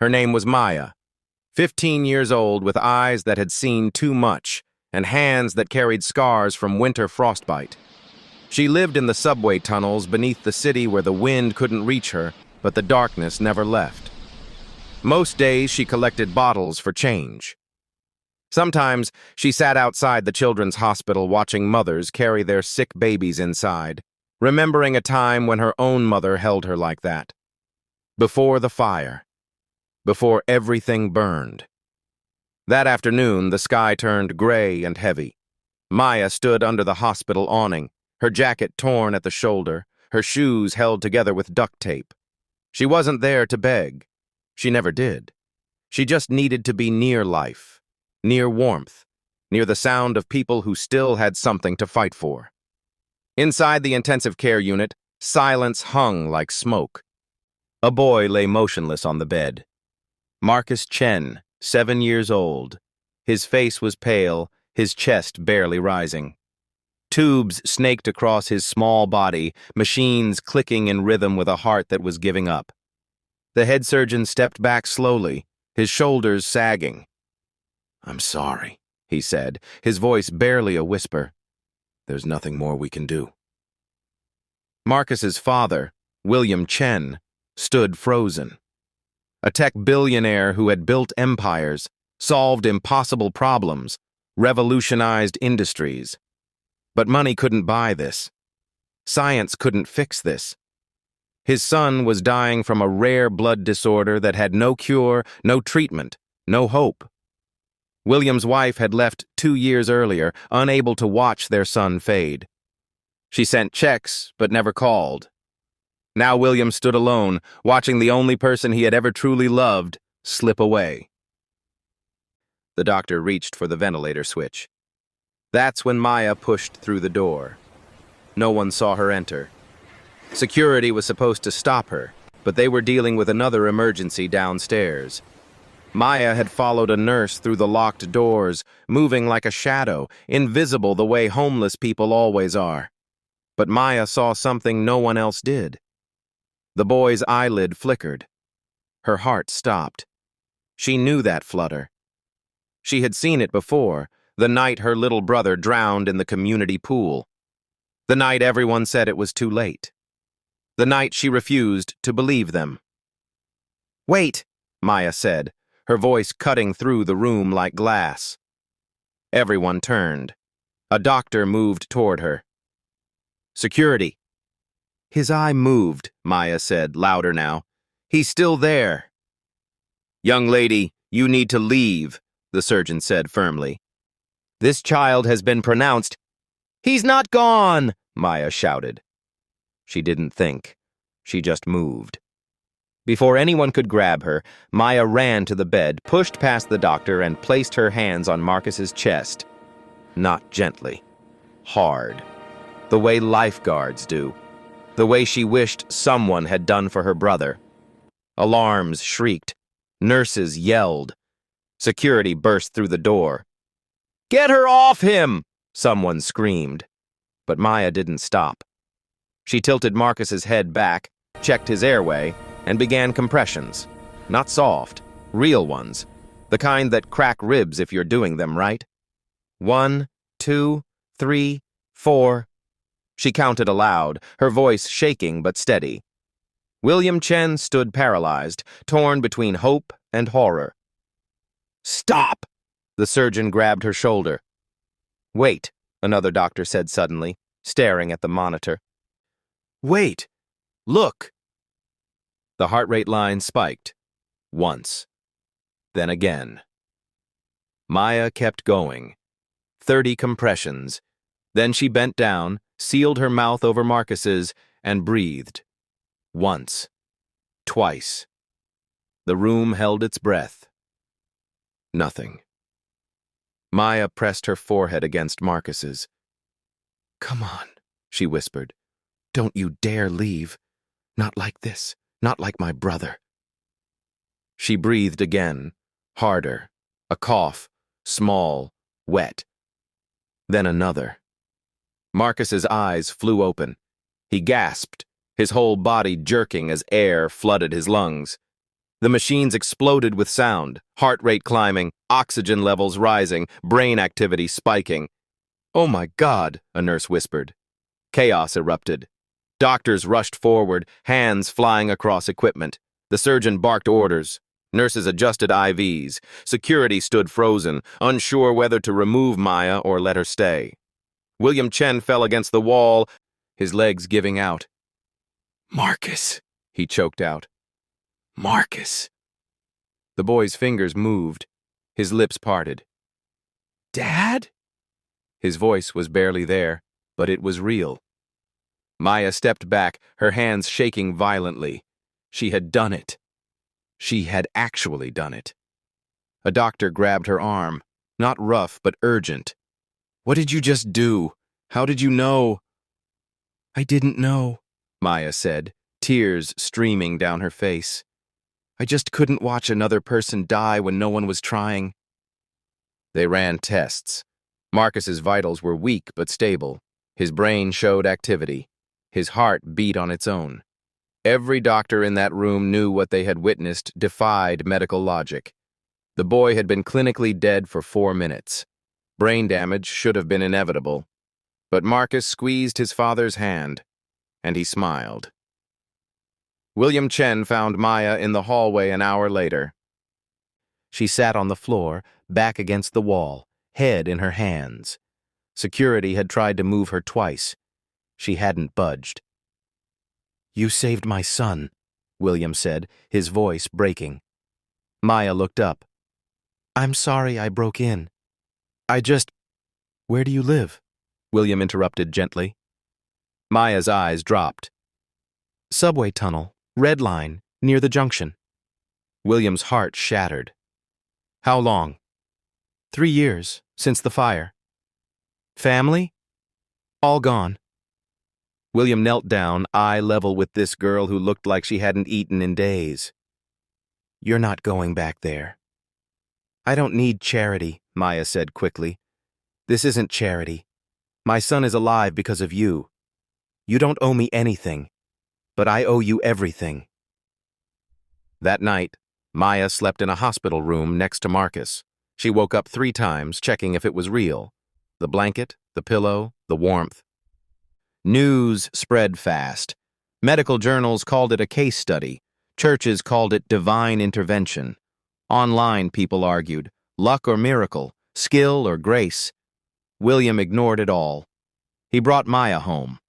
Her name was Maya, 15 years old with eyes that had seen too much and hands that carried scars from winter frostbite. She lived in the subway tunnels beneath the city where the wind couldn't reach her, but the darkness never left. Most days she collected bottles for change. Sometimes she sat outside the children's hospital watching mothers carry their sick babies inside, remembering a time when her own mother held her like that. Before the fire. Before everything burned. That afternoon, the sky turned gray and heavy. Maya stood under the hospital awning, her jacket torn at the shoulder, her shoes held together with duct tape. She wasn't there to beg. She never did. She just needed to be near life, near warmth, near the sound of people who still had something to fight for. Inside the intensive care unit, silence hung like smoke. A boy lay motionless on the bed. Marcus Chen, 7 years old. His face was pale, his chest barely rising. Tubes snaked across his small body, machines clicking in rhythm with a heart that was giving up. The head surgeon stepped back slowly, his shoulders sagging. "I'm sorry," he said, his voice barely a whisper. "There's nothing more we can do." Marcus's father, William Chen, stood frozen. A tech billionaire who had built empires, solved impossible problems, revolutionized industries. But money couldn't buy this. Science couldn't fix this. His son was dying from a rare blood disorder that had no cure, no treatment, no hope. William's wife had left 2 years earlier, unable to watch their son fade. She sent checks, but never called. Now William stood alone, watching the only person he had ever truly loved slip away. The doctor reached for the ventilator switch. That's when Maya pushed through the door. No one saw her enter. Security was supposed to stop her, but they were dealing with another emergency downstairs. Maya had followed a nurse through the locked doors, moving like a shadow, invisible the way homeless people always are. But Maya saw something no one else did. The boy's eyelid flickered. Her heart stopped. She knew that flutter. She had seen it before, the night her little brother drowned in the community pool. The night everyone said it was too late. The night she refused to believe them. "Wait," Maya said, her voice cutting through the room like glass. Everyone turned. A doctor moved toward her. "Security." "His eye moved," Maya said, louder now. "He's still there." "Young lady, you need to leave," the surgeon said firmly. "This child has been pronounced—" "He's not gone!" Maya shouted. She didn't think. She just moved. Before anyone could grab her, Maya ran to the bed, pushed past the doctor, and placed her hands on Marcus's chest. Not gently. Hard. The way lifeguards do. The way she wished someone had done for her brother. Alarms shrieked. Nurses yelled. Security burst through the door. "Get her off him!" someone screamed. But Maya didn't stop. She tilted Marcus's head back, checked his airway, and began compressions. Not soft, real ones. The kind that crack ribs if you're doing them right. 1, 2, 3, 4. She counted aloud, her voice shaking but steady. William Chen stood paralyzed, torn between hope and horror. "Stop!" The surgeon grabbed her shoulder. "Wait," another doctor said suddenly, staring at the monitor. "Wait! Look!" The heart rate line spiked. Once. Then again. Maya kept going. 30 compressions. Then she bent down, sealed her mouth over Marcus's, and breathed. Once. Twice. The room held its breath. Nothing. Maya pressed her forehead against Marcus's. "Come on," she whispered. "Don't you dare leave. Not like this. Not like my brother." She breathed again, harder. A cough, small, wet. Then another. Marcus's eyes flew open. He gasped, his whole body jerking as air flooded his lungs. The machines exploded with sound, heart rate climbing, oxygen levels rising, brain activity spiking. "Oh my God," a nurse whispered. Chaos erupted. Doctors rushed forward, hands flying across equipment. The surgeon barked orders. Nurses adjusted IVs. Security stood frozen, unsure whether to remove Maya or let her stay. William Chen fell against the wall, his legs giving out. "Marcus," he choked out. "Marcus." The boy's fingers moved. His lips parted. "Dad?" His voice was barely there, but it was real. Maya stepped back, her hands shaking violently. She had done it. She had actually done it. A doctor grabbed her arm, not rough, but urgent. "What did you just do? How did you know?" "I didn't know," Maya said, tears streaming down her face. "I just couldn't watch another person die when no one was trying." They ran tests. Marcus's vitals were weak but stable. His brain showed activity. His heart beat on its own. Every doctor in that room knew what they had witnessed defied medical logic. The boy had been clinically dead for 4 minutes. Brain damage should have been inevitable. But Marcus squeezed his father's hand, and he smiled. William Chen found Maya in the hallway an hour later. She sat on the floor, back against the wall, head in her hands. Security had tried to move her twice. She hadn't budged. "You saved my son," William said, his voice breaking. Maya looked up. "I'm sorry I broke in. Where do you live?" William interrupted gently. Maya's eyes dropped. "Subway tunnel, red line, near the junction." William's heart shattered. "How long?" 3 years, since the fire." "Family?" "All gone." William knelt down, eye level with this girl who looked like she hadn't eaten in days. "You're not going back there." "I don't need charity," Maya said quickly. "This isn't charity. My son is alive because of you. You don't owe me anything, but I owe you everything." That night, Maya slept in a hospital room next to Marcus. She woke up 3 times, checking if it was real. The blanket, the pillow, the warmth. News spread fast. Medical journals called it a case study. Churches called it divine intervention. Online, people argued, luck or miracle, skill or grace. William ignored it all. He brought Maya home,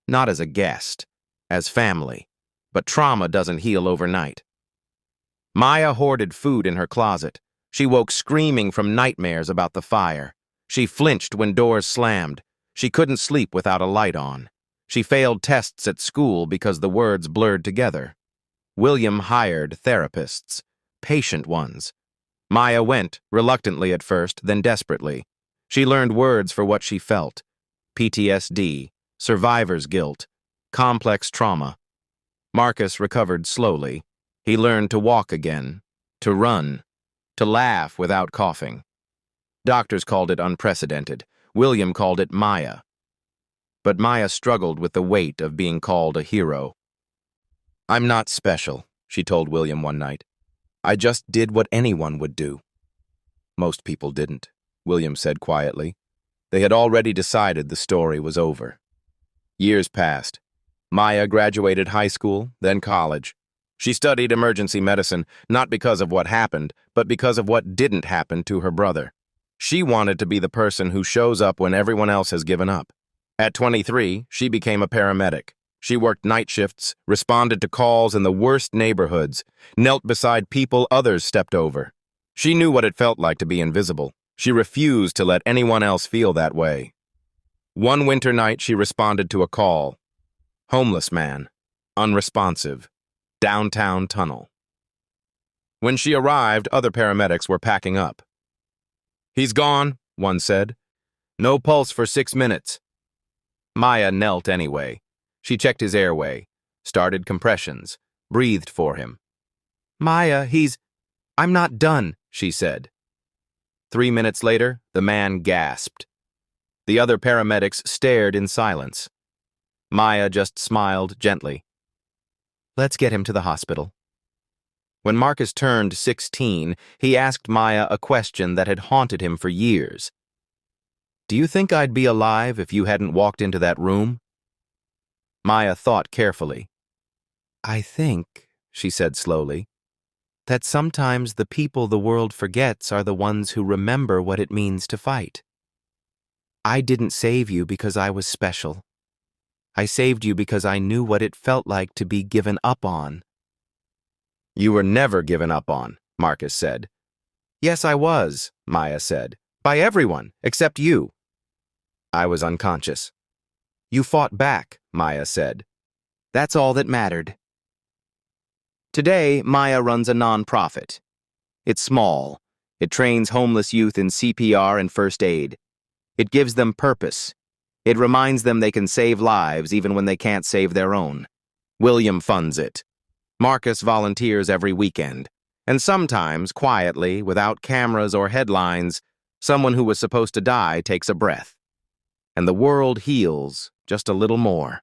not as a guest, as family. But trauma doesn't heal overnight. Maya hoarded food in her closet. She woke screaming from nightmares about the fire. She flinched when doors slammed. She couldn't sleep without a light on. She failed tests at school because the words blurred together. William hired therapists, patient ones. Maya went, reluctantly at first, then desperately. She learned words for what she felt. PTSD, survivor's guilt, complex trauma. Marcus recovered slowly. He learned to walk again, to run, to laugh without coughing. Doctors called it unprecedented. William called it Maya. But Maya struggled with the weight of being called a hero. "I'm not special," she told William one night. "I just did what anyone would do." "Most people didn't," William said quietly. They had already decided the story was over. Years passed. Maya graduated high school, then college. She studied emergency medicine, not because of what happened, but because of what didn't happen to her brother. She wanted to be the person who shows up when everyone else has given up. At 23, she became a paramedic. She worked night shifts, responded to calls in the worst neighborhoods, knelt beside people others stepped over. She knew what it felt like to be invisible. She refused to let anyone else feel that way. One winter night, she responded to a call. Homeless man, unresponsive, downtown tunnel. When she arrived, other paramedics were packing up. "He's gone," one said. "No pulse for 6 minutes." Maya knelt anyway. She checked his airway, started compressions, breathed for him. "Maya, I'm not done," she said. 3 minutes later, the man gasped. The other paramedics stared in silence. Maya just smiled gently. "Let's get him to the hospital." When Marcus turned 16, he asked Maya a question that had haunted him for years. "Do you think I'd be alive if you hadn't walked into that room?" Maya thought carefully. "I think," she said slowly, "that sometimes the people the world forgets are the ones who remember what it means to fight. I didn't save you because I was special. I saved you because I knew what it felt like to be given up on." "You were never given up on," Marcus said. "Yes, I was," Maya said. "By everyone, except you." I was unconscious. "You fought back," Maya said. "That's all that mattered." Today, Maya runs a nonprofit. It's small. It trains homeless youth in CPR and first aid. It gives them purpose. It reminds them they can save lives even when they can't save their own. William funds it. Marcus volunteers every weekend. And sometimes, quietly, without cameras or headlines, someone who was supposed to die takes a breath. And the world heals just a little more.